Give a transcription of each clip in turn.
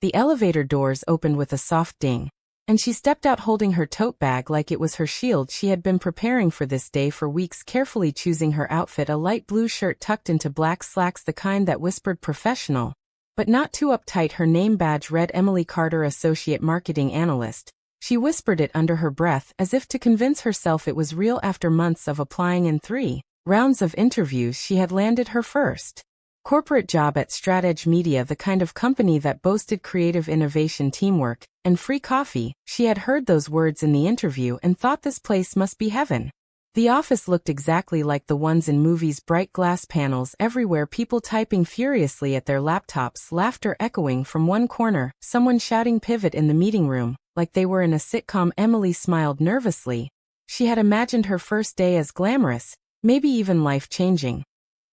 The elevator doors opened with a soft ding, and she stepped out holding her tote bag like it was her shield. She had been preparing for this day for weeks, carefully choosing her outfit, a light blue shirt tucked into black slacks, the kind that whispered professional, but not too uptight. Her name badge read Emily Carter, Associate Marketing Analyst. She whispered it under her breath as if to convince herself it was real. After months of applying and 3 rounds of interviews, she had landed her first corporate job at Stratege Media, the kind of company that boasted creative innovation, teamwork, and free coffee. She had heard those words in the interview and thought this place must be heaven. The office looked exactly like the ones in movies, bright glass panels everywhere, people typing furiously at their laptops, laughter echoing from one corner, someone shouting pivot in the meeting room, like they were in a sitcom. Emily smiled nervously. She had imagined her first day as glamorous, maybe even life-changing.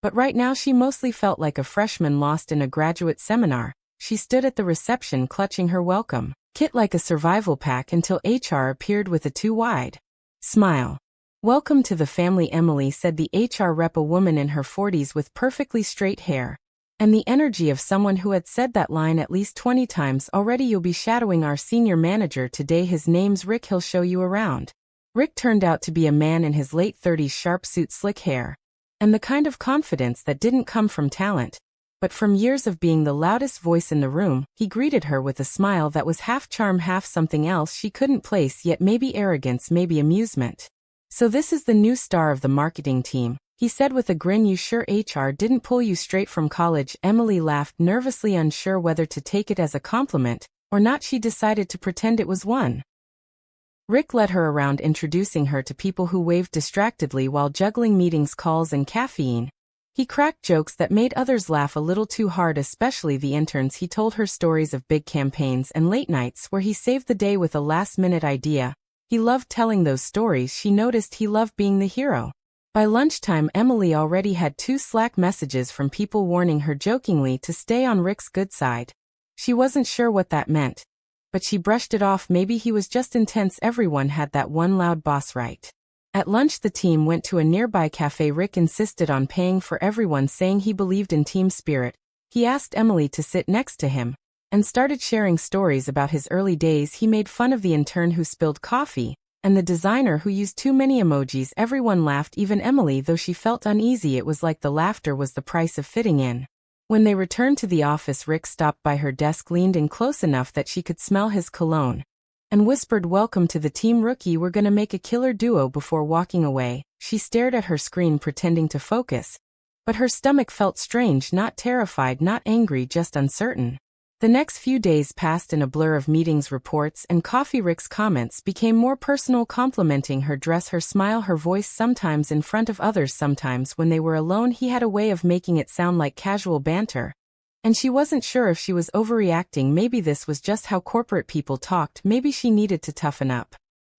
But right now she mostly felt like a freshman lost in a graduate seminar. She stood at the reception clutching her welcome kit like a survival pack until HR appeared with a too-wide smile. "Welcome to the family," Emily said, the HR rep, a woman in her 40s with perfectly straight hair, and the energy of someone who had said that line at least 20 times already. "You'll be shadowing our senior manager today. His name's Rick. He'll show you around." Rick turned out to be a man in his late 30s, sharp suit, slick hair, and the kind of confidence that didn't come from talent, but from years of being the loudest voice in the room. He greeted her with a smile that was half charm, half something else she couldn't place yet, maybe arrogance, maybe amusement. "So this is the new star of the marketing team," he said with a grin. "You sure HR didn't pull you straight from college?" Emily laughed, nervously unsure whether to take it as a compliment or not. She decided to pretend it was one. Rick led her around, introducing her to people who waved distractedly while juggling meetings, calls, and caffeine. He cracked jokes that made others laugh a little too hard, especially the interns. He told her stories of big campaigns and late nights where he saved the day with a last-minute idea. He loved telling those stories. She noticed he loved being the hero. By lunchtime, Emily already had 2 Slack messages from people warning her jokingly to stay on Rick's good side. She wasn't sure what that meant, but she brushed it off. Maybe he was just intense. Everyone had that one loud boss, right? At lunch, the team went to a nearby cafe. Rick insisted on paying for everyone, saying he believed in team spirit. He asked Emily to sit next to him and started sharing stories about his early days. He made fun of the intern who spilled coffee and the designer who used too many emojis. Everyone laughed, even Emily, though she felt uneasy. It was like the laughter was the price of fitting in. When they returned to the office, Rick stopped by her desk, leaned in close enough that she could smell his cologne, and whispered, "Welcome to the team, rookie. We're gonna make a killer duo." Before walking away, she stared at her screen, pretending to focus, but her stomach felt strange, not terrified, not angry, just uncertain. The next few days passed in a blur of meetings, reports, and coffee. Rick's comments became more personal, complimenting her dress, her smile, her voice, sometimes in front of others, sometimes when they were alone. He had a way of making it sound like casual banter, and she wasn't sure if she was overreacting. Maybe this was just how corporate people talked. Maybe she needed to toughen up.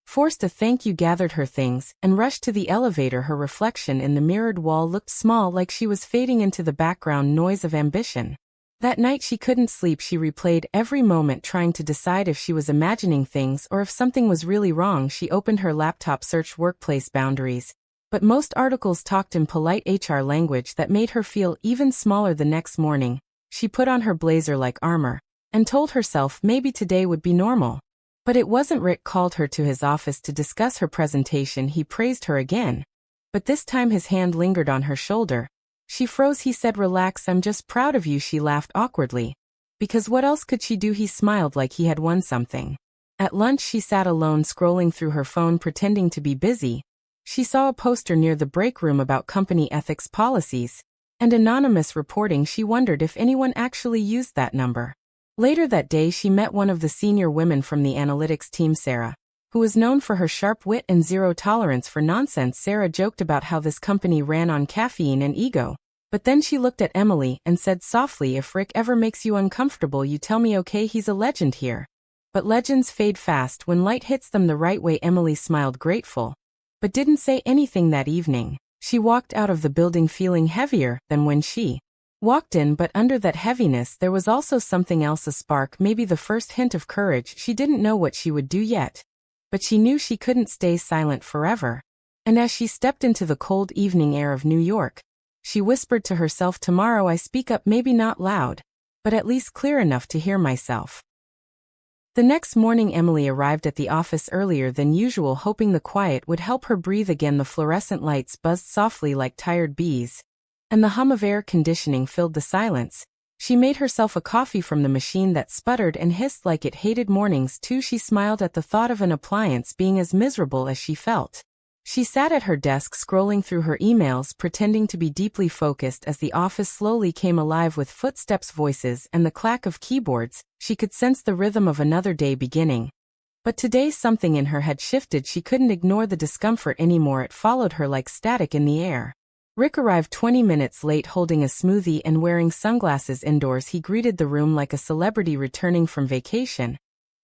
Forced a thank you, gathered her things, and rushed to the elevator. Her reflection in the mirrored wall looked small, like she was fading into the background noise of ambition. That night she couldn't sleep. She replayed every moment, trying to decide if she was imagining things or if something was really wrong. She opened her laptop, searched workplace boundaries, but most articles talked in polite HR language that made her feel even smaller. The next morning, she put on her blazer like armor and told herself maybe today would be normal. But it wasn't. Rick called her to his office to discuss her presentation. He praised her again, but this time his hand lingered on her shoulder. She froze. He said, "Relax, I'm just proud of you." She laughed awkwardly, because what else could she do? He smiled like he had won something. At lunch she sat alone, scrolling through her phone, pretending to be busy. She saw a poster near the break room about company ethics policies and anonymous reporting. She wondered if anyone actually used that number. Later that day she met one of the senior women from the analytics team, Sarah, who was known for her sharp wit and zero tolerance for nonsense. Sarah joked about how this company ran on caffeine and ego, but then she looked at Emily and said softly, "If Rick ever makes you uncomfortable, you tell me, okay? He's a legend here." But legends fade fast when light hits them the right way. Emily smiled, grateful, but didn't say anything that evening. She walked out of the building feeling heavier than when she walked in, but under that heaviness there was also something else, a spark, maybe the first hint of courage. She didn't know what she would do yet, but she knew she couldn't stay silent forever. And as she stepped into the cold evening air of New York, she whispered to herself, "Tomorrow I speak up, maybe not loud, but at least clear enough to hear myself. The next morning Emily arrived at the office earlier than usual, hoping the quiet would help her breathe again. The fluorescent lights buzzed softly like tired bees, and the hum of air conditioning filled the silence. She made herself a coffee from the machine that sputtered and hissed like it hated mornings too. She smiled at the thought of an appliance being as miserable as she felt. She sat at her desk scrolling through her emails, pretending to be deeply focused as the office slowly came alive with footsteps, voices, and the clack of keyboards. She could sense the rhythm of another day beginning. But today something in her had shifted. She couldn't ignore the discomfort anymore. It followed her like static in the air. Rick arrived 20 minutes late, holding a smoothie and wearing sunglasses indoors. He greeted the room like a celebrity returning from vacation.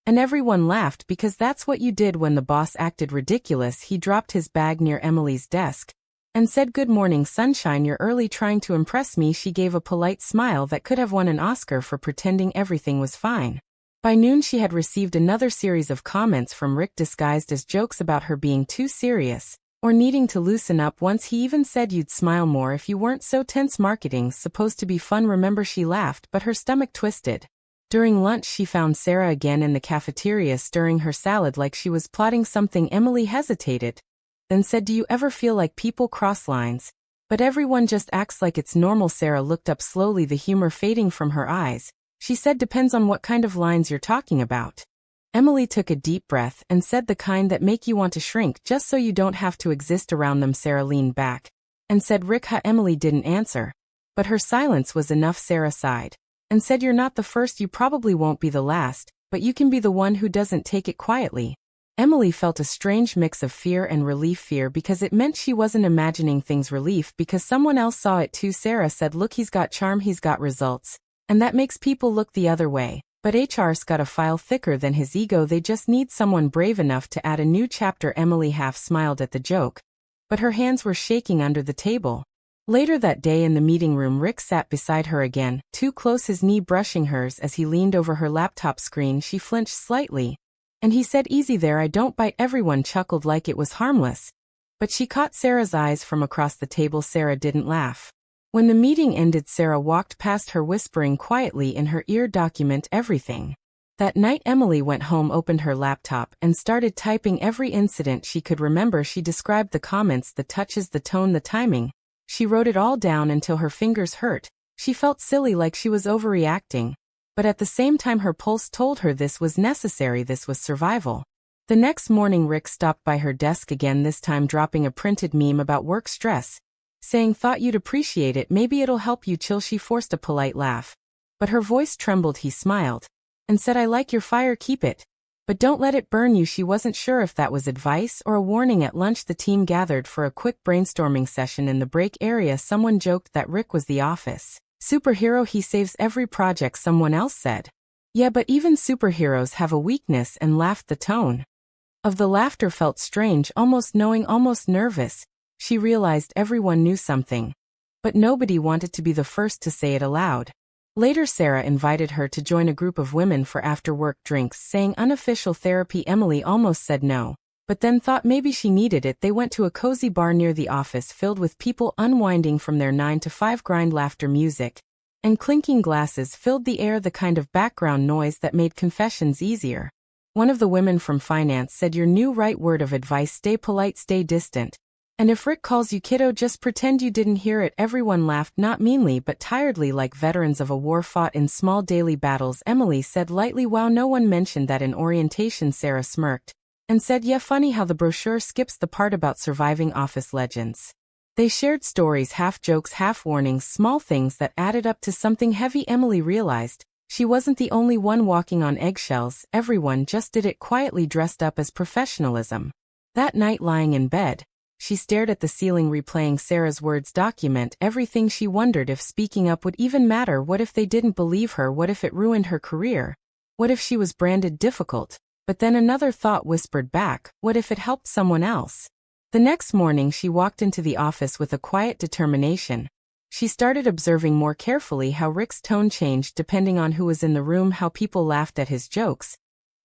And everyone laughed because that's what you did when the boss acted ridiculous. He dropped his bag near Emily's desk and said, "Good morning, sunshine. You're early trying to impress me." She gave a polite smile that could have won an Oscar for pretending everything was fine. By noon she had received another series of comments from Rick disguised as jokes about her being too serious or needing to loosen up. Once he even said, "You'd smile more if you weren't so tense. Marketing's supposed to be fun, remember?" She laughed, but her stomach twisted. During lunch she found Sarah again in the cafeteria stirring her salad like she was plotting something. Emily hesitated, then said, "Do you ever feel like people cross lines, but everyone just acts like it's normal?" Sarah looked up slowly, the humor fading from her eyes. She said, "Depends on what kind of lines you're talking about." Emily took a deep breath and said, "The kind that make you want to shrink just so you don't have to exist around them." Sarah leaned back and said, "Rick, huh?" Emily didn't answer, but her silence was enough. Sarah sighed and said, "You're not the first, you probably won't be the last, but you can be the one who doesn't take it quietly." Emily felt a strange mix of fear and relief. Fear because it meant she wasn't imagining things, relief because someone else saw it too. Sarah said, "Look, he's got charm, he's got results, and that makes people look the other way. But HR's got a file thicker than his ego. They just need someone brave enough to add a new chapter." Emily half smiled at the joke, but her hands were shaking under the table. Later that day in the meeting room, Rick sat beside her again, too close, his knee brushing hers. As he leaned over her laptop screen she flinched slightly, and he said, "Easy there, I don't bite." Everyone chuckled like it was harmless, but she caught Sarah's eyes from across the table. Sarah didn't laugh. When the meeting ended, Sarah walked past her whispering quietly in her ear, "Document everything." That night Emily went home, opened her laptop, and started typing every incident she could remember. She described the comments, the touches, the tone, the timing. She wrote it all down until her fingers hurt. She felt silly, like she was overreacting. But at the same time her pulse told her this was necessary, this was survival. The next morning Rick stopped by her desk again, this time dropping a printed meme about work stress, saying, "Thought you'd appreciate it, maybe it'll help you chill." She forced a polite laugh, but her voice trembled. He smiled and said, "I like your fire, keep it, but don't let it burn you." She wasn't sure if that was advice or a warning. At lunch the team gathered for a quick brainstorming session in the break area. Someone joked that Rick was the office superhero. "He saves every project," someone else said. "Yeah, but even superheroes have a weakness," and laughed. The tone of the laughter felt strange, almost knowing, almost nervous. She realized everyone knew something, but nobody wanted to be the first to say it aloud. Later Sarah invited her to join a group of women for after-work drinks, saying unofficial therapy. Emily almost said no, but then thought maybe she needed it. They went to a cozy bar near the office filled with people unwinding from their 9 to 5 grind. Laughter, music, and clinking glasses filled the air, the kind of background noise that made confessions easier. One of the women from finance said, "Your new right word of advice: stay polite, stay distant. And if Rick calls you kiddo, just pretend you didn't hear it." Everyone laughed, not meanly but tiredly, like veterans of a war fought in small daily battles. Emily said lightly, "Wow, no one mentioned that in orientation." Sarah smirked and said, "Yeah, funny how the brochure skips the part about surviving office legends." They shared stories, half jokes, half warnings, small things that added up to something heavy. Emily realized she wasn't the only one walking on eggshells. Everyone just did it quietly, dressed up as professionalism. That night, lying in bed, she stared at the ceiling, replaying Sarah's words, "Document everything." She wondered if speaking up would even matter. What if they didn't believe her? What if it ruined her career? What if she was branded difficult? But then another thought whispered back, what if it helped someone else? The next morning she walked into the office with a quiet determination. She started observing more carefully how Rick's tone changed depending on who was in the room, how people laughed at his jokes,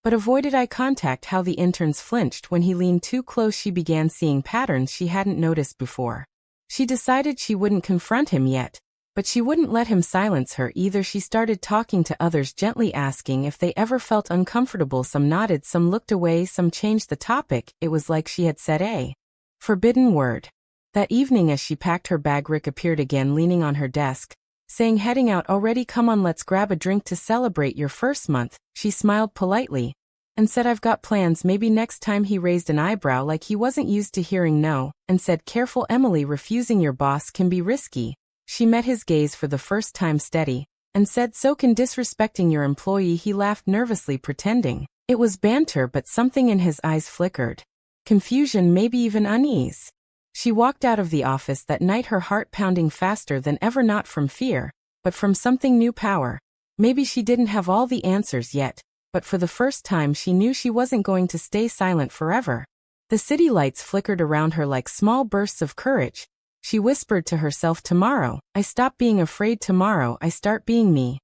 but avoided eye contact, how the interns flinched when he leaned too close. She began seeing patterns she hadn't noticed before. She decided she wouldn't confront him yet, But she wouldn't let him silence her either. She started talking to others, gently asking if they ever felt uncomfortable. Some nodded, some looked away, some changed the topic. It was like she had said a forbidden word. That evening as she packed her bag, Rick appeared again, leaning on her desk, saying, "Heading out already? Come on, let's grab a drink to celebrate your first month." She smiled politely and said, "I've got plans, maybe next time." He raised an eyebrow like he wasn't used to hearing no, and said, "Careful, Emily, refusing your boss can be risky." She met his gaze for the first time, steady, and said, "So can disrespecting your employee." He laughed nervously, pretending it was banter, but something in his eyes flickered. Confusion, maybe even unease. She walked out of the office that night, her heart pounding faster than ever, not from fear, but from something new, power. Maybe she didn't have all the answers yet, but for the first time she knew she wasn't going to stay silent forever. The city lights flickered around her like small bursts of courage. She whispered to herself, "Tomorrow, I stop being afraid. Tomorrow, I start being me."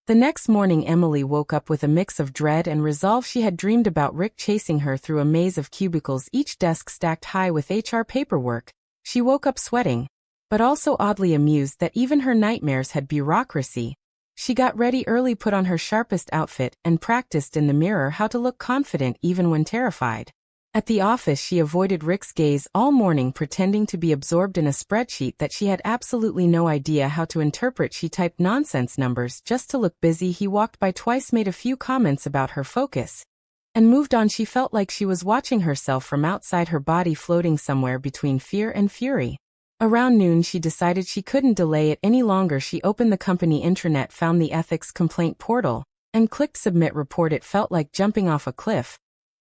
The next morning Emily woke up with a mix of dread and resolve. She had dreamed about Rick chasing her through a maze of cubicles, each desk stacked high with HR paperwork. She woke up sweating, but also oddly amused that even her nightmares had bureaucracy. She got ready early, put on her sharpest outfit, and practiced in the mirror how to look confident even when terrified. At the office she avoided Rick's gaze all morning, pretending to be absorbed in a spreadsheet that she had absolutely no idea how to interpret. She typed nonsense numbers just to look busy. He walked by twice, made a few comments about her focus, and moved on. She felt like she was watching herself from outside, her body floating somewhere between fear and fury. Around noon she decided she couldn't delay it any longer. She opened the company intranet, found the ethics complaint portal, and clicked submit report. It felt like jumping off a cliff.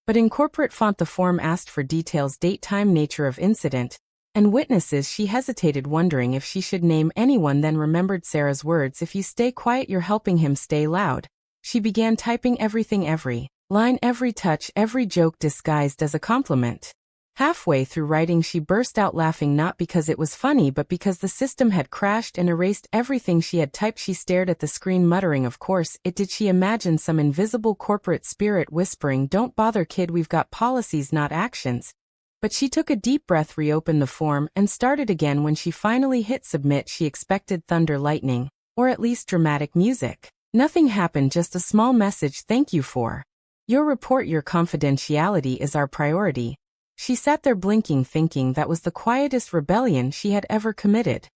But in corporate font the form asked for details: date, time, nature of incident, and witnesses. She hesitated, wondering if she should name anyone, then remembered Sarah's words, "If you stay quiet, you're helping him stay loud." She began typing everything, every line, every touch, every joke disguised as a compliment. Halfway through writing she burst out laughing, not because it was funny but because the system had crashed and erased everything she had typed. She stared at the screen, muttering, "Of course it did." She imagined some invisible corporate spirit whispering, "Don't bother, kid, we've got policies, not actions." But she took a deep breath, reopened the form, and started again. When she finally hit submit she expected thunder, lightning, or at least dramatic music. Nothing happened, just a small message: "Thank you for your report. Your confidentiality is our priority." She sat there blinking, thinking that was the quietest rebellion she had ever committed.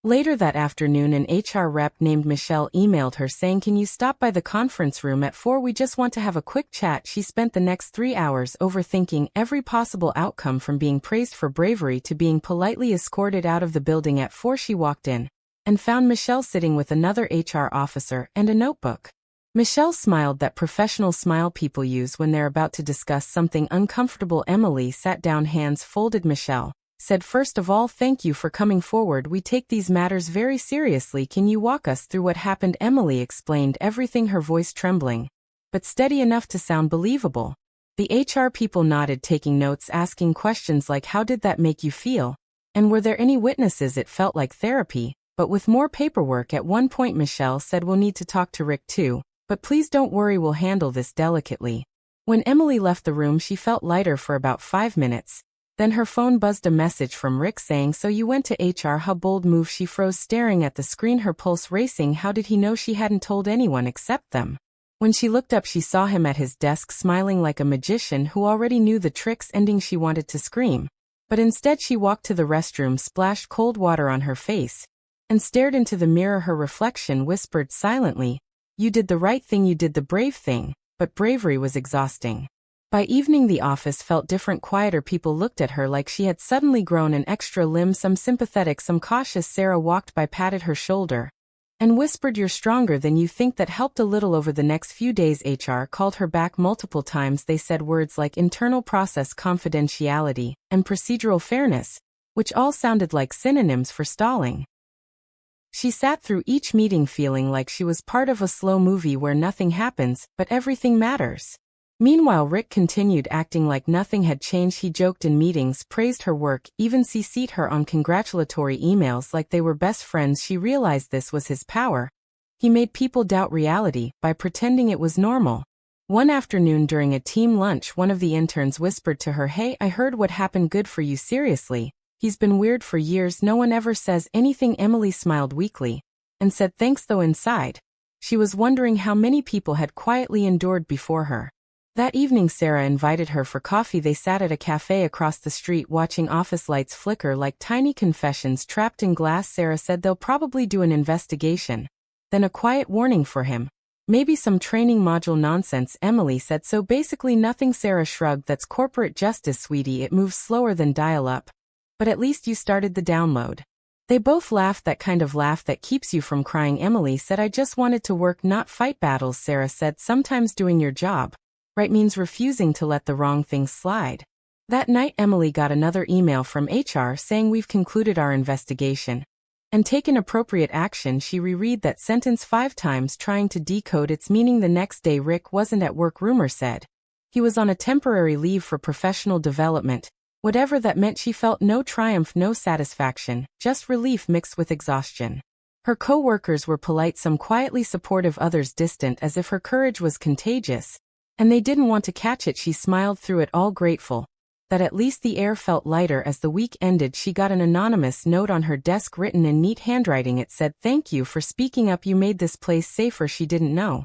Later that afternoon an HR rep named Michelle emailed her saying, "Can you stop by the conference room at 4? We just want to have a quick chat." She spent the next 3 hours overthinking every possible outcome, from being praised for bravery to being politely escorted out of the building. At 4 she walked in and found Michelle sitting with another HR officer and a notebook. Michelle smiled, that professional smile people use when they're about to discuss something uncomfortable. Emily sat down, hands folded. Michelle said, "First of all, thank you for coming forward. We take these matters very seriously. Can you walk us through what happened?" Emily explained everything, her voice trembling, but steady enough to sound believable. The HR people nodded, taking notes, asking questions like, "How did that make you feel? And were there any witnesses?" It felt like therapy, but with more paperwork. At one point Michelle said, "We'll need to talk to Rick too, but please don't worry, we'll handle this delicately." When Emily left the room she felt lighter for about 5 minutes. Then her phone buzzed, a message from Rick saying, "So you went to HR, how bold move." She froze, staring at the screen, her pulse racing. How did he know she hadn't told anyone except them? When she looked up she saw him at his desk, smiling like a magician who already knew the tricks. Ending, she wanted to scream, but instead she walked to the restroom, splashed cold water on her face, and stared into the mirror. Her reflection whispered silently, "You did the right thing, you did the brave thing." But bravery was exhausting. By evening the office felt different, quieter. People looked at her like she had suddenly grown an extra limb, some sympathetic, some cautious. Sarah walked by, patted her shoulder, and whispered, "You're stronger than you think." That helped a little. Over the next few days HR called her back multiple times. They said words like internal process, confidentiality, and procedural fairness, which all sounded like synonyms for stalling. She sat through each meeting feeling like she was part of a slow movie where nothing happens, but everything matters. Meanwhile Rick continued acting like nothing had changed. He joked in meetings, praised her work, even CC'd her on congratulatory emails like they were best friends. She realized this was his power. He made people doubt reality by pretending it was normal. One afternoon during a team lunch one of the interns whispered to her, "Hey, I heard what happened. Good for you. Seriously. He's been weird for years. No one ever says anything." Emily smiled weakly. and said thanks though inside. She was wondering how many people had quietly endured before her. That evening Sarah invited her for coffee. They sat at a cafe across the street watching office lights flicker like tiny confessions trapped in glass. Sarah said they'll probably do an investigation. Then a quiet warning for him. Maybe some training module nonsense. Emily said so basically nothing. Sarah shrugged. That's corporate justice, sweetie. It moves slower than dial-up. But at least you started the download. They both laughed, that kind of laugh that keeps you from crying. Emily said I just wanted to work, not fight battles. Sarah said sometimes doing your job right means refusing to let the wrong things slide. That night Emily got another email from HR saying we've concluded our investigation and taken appropriate action. She reread that sentence 5 times trying to decode its meaning. The next day Rick wasn't at work. Rumor said he was on a temporary leave for professional development. Whatever that meant. She felt no triumph, no satisfaction, just relief mixed with exhaustion. Her co-workers were polite, some quietly supportive, others distant, as if her courage was contagious and they didn't want to catch it. She smiled through it all, grateful that at least the air felt lighter. As the week ended, she got an anonymous note on her desk written in neat handwriting. It said, "Thank you for speaking up. You made this place safer." She didn't know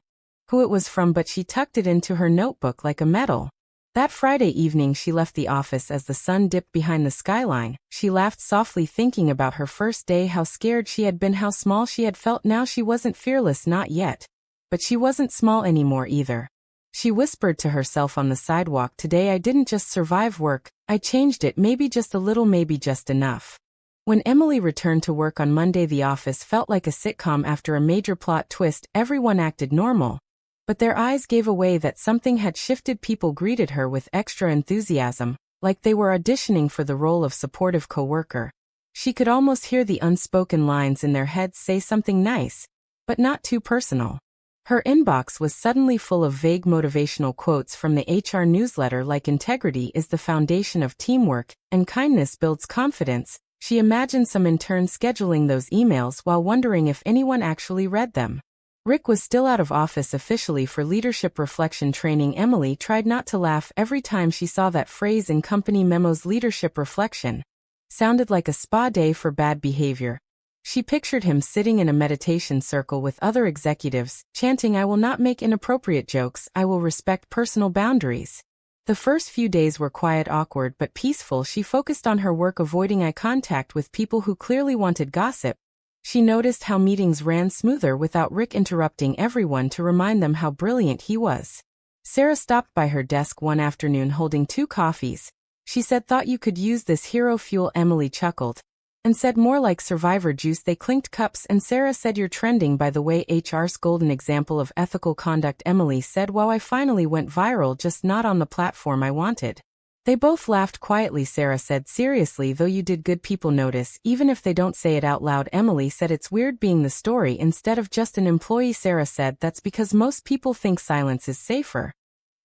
who it was from, but she tucked it into her notebook like a medal. That Friday evening she left the office as the sun dipped behind the skyline. She laughed softly, thinking about her first day, how scared she had been, how small she had felt. Now she wasn't fearless, not yet. But she wasn't small anymore either. She whispered to herself on the sidewalk, today I didn't just survive work, I changed it, maybe just a little, maybe just enough. When Emily returned to work on Monday, the office felt like a sitcom after a major plot twist. Everyone acted normal, but their eyes gave away that something had shifted. People greeted her with extra enthusiasm, like they were auditioning for the role of supportive coworker. She could almost hear the unspoken lines in their heads, say something nice, but not too personal. Her inbox was suddenly full of vague motivational quotes from the HR newsletter, like integrity is the foundation of teamwork, and kindness builds confidence. She imagined some intern scheduling those emails while wondering if anyone actually read them. Rick was still out of office officially for leadership reflection training. Emily tried not to laugh every time she saw that phrase in company memos. Leadership reflection sounded like a spa day for bad behavior. She pictured him sitting in a meditation circle with other executives, chanting, "I will not make inappropriate jokes, I will respect personal boundaries." The first few days were quiet, awkward, but peaceful. She focused on her work, avoiding eye contact with people who clearly wanted gossip. She noticed how meetings ran smoother without Rick interrupting everyone to remind them how brilliant he was. Sarah stopped by her desk one afternoon holding 2 coffees. She said, "Thought you could use this hero fuel." Emily chuckled and said, "More like survivor juice." They clinked cups and Sarah said, "You're trending, by the way." HR's golden example of ethical conduct. Emily said, "Wow, I finally went viral, just not on the platform I wanted." They both laughed quietly. Sarah said, "Seriously though, you did good. People notice, even if they don't say it out loud." Emily said, "It's weird being the story instead of just an employee." Sarah said, "That's because most people think silence is safer.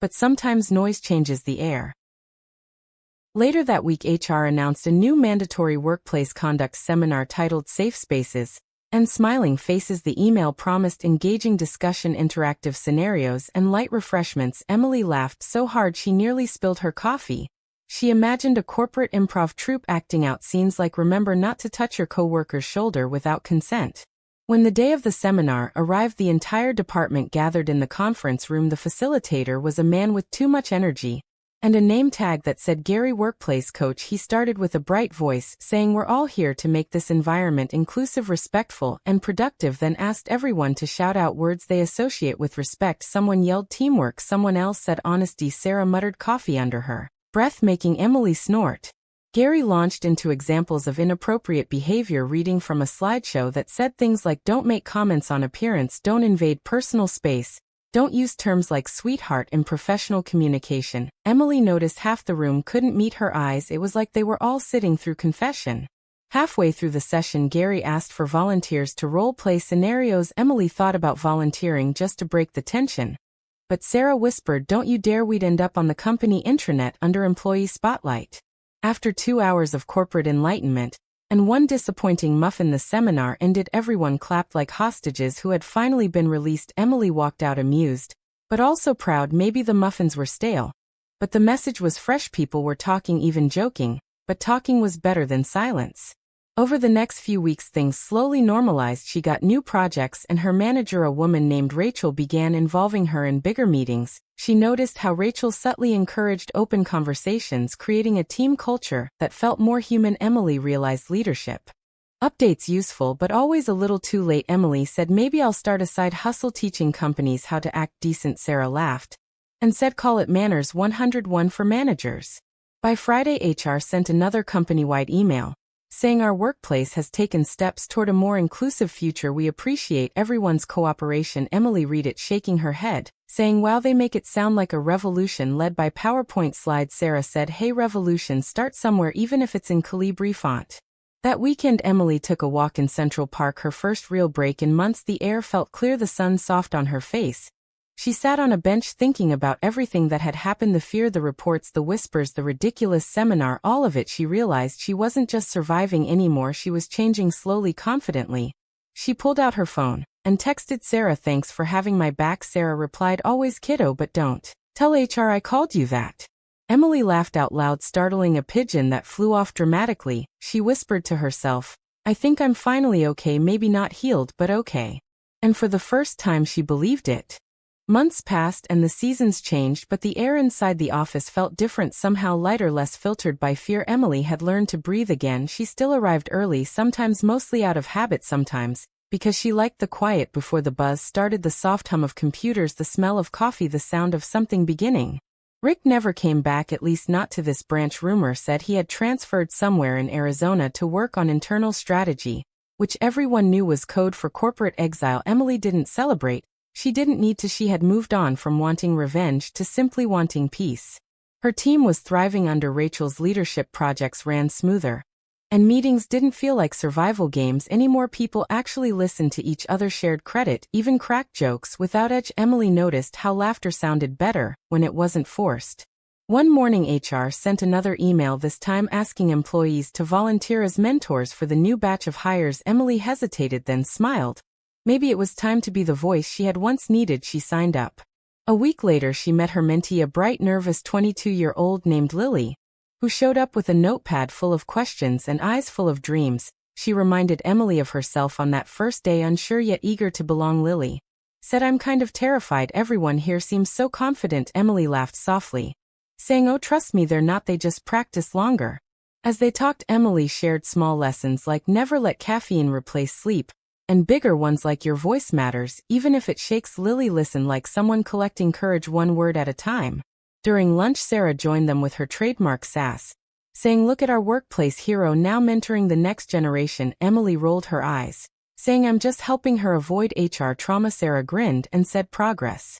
But sometimes noise changes the air." Later that week, HR announced a new mandatory workplace conduct seminar titled Safe Spaces and Smiling Faces. The email promised engaging discussion, interactive scenarios, and light refreshments. Emily laughed so hard she nearly spilled her coffee. She imagined a corporate improv troupe acting out scenes like, "Remember not to touch your coworker's shoulder without consent." When the day of the seminar arrived, the entire department gathered in the conference room. The facilitator was a man with too much energy and a name tag that said Gary, workplace coach. He started with a bright voice, saying, "We're all here to make this environment inclusive, respectful, and productive," then asked everyone to shout out words they associate with respect. Someone yelled teamwork, someone else said honesty. Sarah muttered coffee under her breath, making Emily snort. Gary launched into examples of inappropriate behavior, reading from a slideshow that said things like, "Don't make comments on appearance, don't invade personal space, don't use terms like sweetheart in professional communication." Emily noticed half the room couldn't meet her eyes. It was like they were all sitting through confession. Halfway through the session, Gary asked for volunteers to role-play scenarios. Emily thought about volunteering just to break the tension. But Sarah whispered, "Don't you dare, we'd end up on the company intranet under employee spotlight." After 2 hours of corporate enlightenment and one disappointing muffin, the seminar ended. Everyone clapped like hostages who had finally been released. Emily walked out amused, but also proud. Maybe the muffins were stale, but the message was fresh. People were talking, even joking, but talking was better than silence. Over the next few weeks things slowly normalized. She got new projects and her manager, a woman named Rachel, began involving her in bigger meetings. She noticed how Rachel subtly encouraged open conversations, creating a team culture that felt more human. Emily realized leadership updates useful but always a little too late. Emily said, maybe I'll start a side hustle teaching companies how to act decent. Sarah laughed and said, call it Manners 101 for managers. By Friday, HR sent another company-wide email saying our workplace has taken steps toward a more inclusive future. We appreciate everyone's cooperation. Emily read it, shaking her head, saying, wow, they make it sound like a revolution led by PowerPoint slides. Sarah said, hey, revolutions start somewhere, even if it's in Calibri font. That weekend, Emily took a walk in Central Park, her first real break in months. The air felt clear, the sun soft on her face. She sat on a bench thinking about everything that had happened, the fear, the reports, the whispers, the ridiculous seminar, all of it. She realized she wasn't just surviving anymore, she was changing slowly, confidently. She pulled out her phone and texted Sarah, thanks for having my back. Sarah replied, always, kiddo, but don't tell HR I called you that. Emily laughed out loud, startling a pigeon that flew off dramatically. She whispered to herself, I think I'm finally okay, maybe not healed, but okay. And for the first time she believed it. Months passed and the seasons changed, but the air inside the office felt different, somehow lighter, less filtered by fear. Emily had learned to breathe again. She still arrived early, sometimes mostly out of habit, sometimes because she liked the quiet before the buzz started, the soft hum of computers, the smell of coffee, the sound of something beginning. Rick never came back, at least not to this branch. Rumor said he had transferred somewhere in Arizona to work on internal strategy, which everyone knew was code for corporate exile. Emily didn't celebrate. She didn't need to. She had moved on from wanting revenge to simply wanting peace. Her team was thriving under Rachel's leadership. Projects ran smoother, and meetings didn't feel like survival games anymore. People actually listened to each other, shared credit, even cracked jokes without edge. Emily noticed how laughter sounded better when it wasn't forced. One morning HR sent another email, this time asking employees to volunteer as mentors for the new batch of hires. Emily hesitated, then smiled. Maybe it was time to be the voice she had once needed. She signed up. A week later she met her mentee, a bright, nervous 22-year-old named Lily, who showed up with a notepad full of questions and eyes full of dreams. She reminded Emily of herself on that first day, unsure yet eager to belong. Lily said, I'm kind of terrified. Everyone here seems so confident. Emily laughed softly, saying, oh, trust me, they're not, they just practice longer. As they talked, Emily shared small lessons like never let caffeine replace sleep, and bigger ones like your voice matters, even if it shakes. Lily listened like someone collecting courage, one word at a time. During lunch, Sarah joined them with her trademark sass, saying, look at our workplace hero now mentoring the next generation. Emily rolled her eyes, saying, I'm just helping her avoid HR trauma. Sarah grinned and said, progress.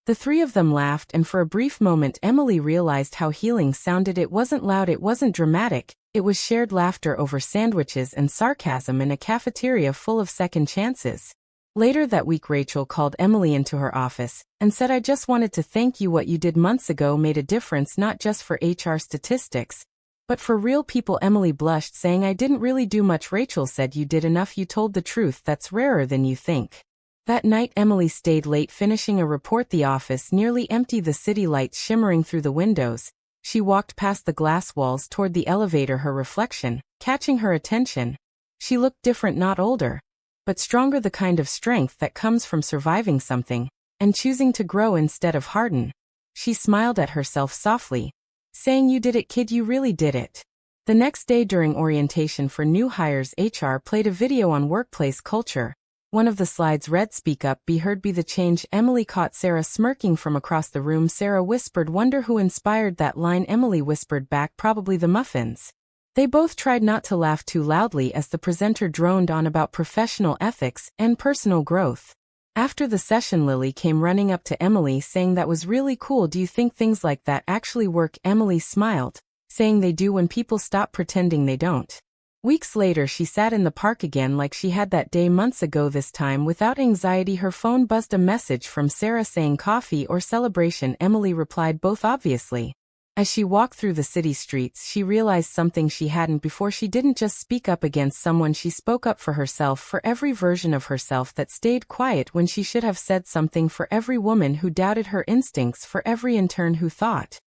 The three of them laughed, and for a brief moment Emily realized how healing sounded. It wasn't loud, it wasn't dramatic. It was shared laughter over sandwiches and sarcasm in a cafeteria full of second chances. Later that week, Rachel called Emily into her office and said, I just wanted to thank you. What you did months ago made a difference, not just for HR statistics, but for real people. Emily blushed, saying, I didn't really do much. Rachel said, you did enough. You told the truth. That's rarer than you think. That night, Emily stayed late finishing a report. The office nearly empty, the city lights shimmering through the windows. She walked past the glass walls toward the elevator, her reflection catching her attention. She looked different, not older, but stronger, the kind of strength that comes from surviving something and choosing to grow instead of harden. She smiled at herself softly, saying, you did it, kid, you really did it. The next day during orientation for new hires, HR played a video on workplace culture. One of the slides read, speak up, be heard, be the change. Emily caught Sarah smirking from across the room. Sarah whispered, wonder who inspired that line. Emily whispered back, probably the muffins. They both tried not to laugh too loudly as the presenter droned on about professional ethics and personal growth. After the session, Lily came running up to Emily saying, that was really cool. Do you think things like that actually work? Emily smiled, saying, they do when people stop pretending they don't. Weeks later she sat in the park again like she had that day months ago, this time without anxiety. Her phone buzzed, a message from Sarah saying, coffee or celebration. Emily replied, both, obviously. As she walked through the city streets, she realized something she hadn't before. She didn't just speak up against someone, she spoke up for herself, for every version of herself that stayed quiet when she should have said something, for every woman who doubted her instincts, for every intern who thought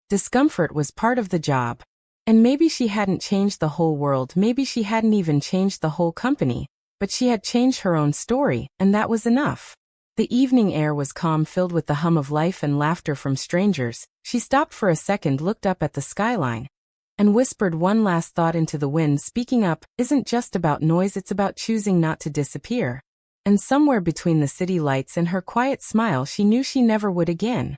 discomfort was part of the job. And maybe she hadn't changed the whole world, maybe she hadn't even changed the whole company, but she had changed her own story, and that was enough. The evening air was calm, filled with the hum of life and laughter from strangers. She stopped for a second, looked up at the skyline, and whispered one last thought into the wind. Speaking up isn't just about noise, it's about choosing not to disappear. And somewhere between the city lights and her quiet smile, she knew she never would again.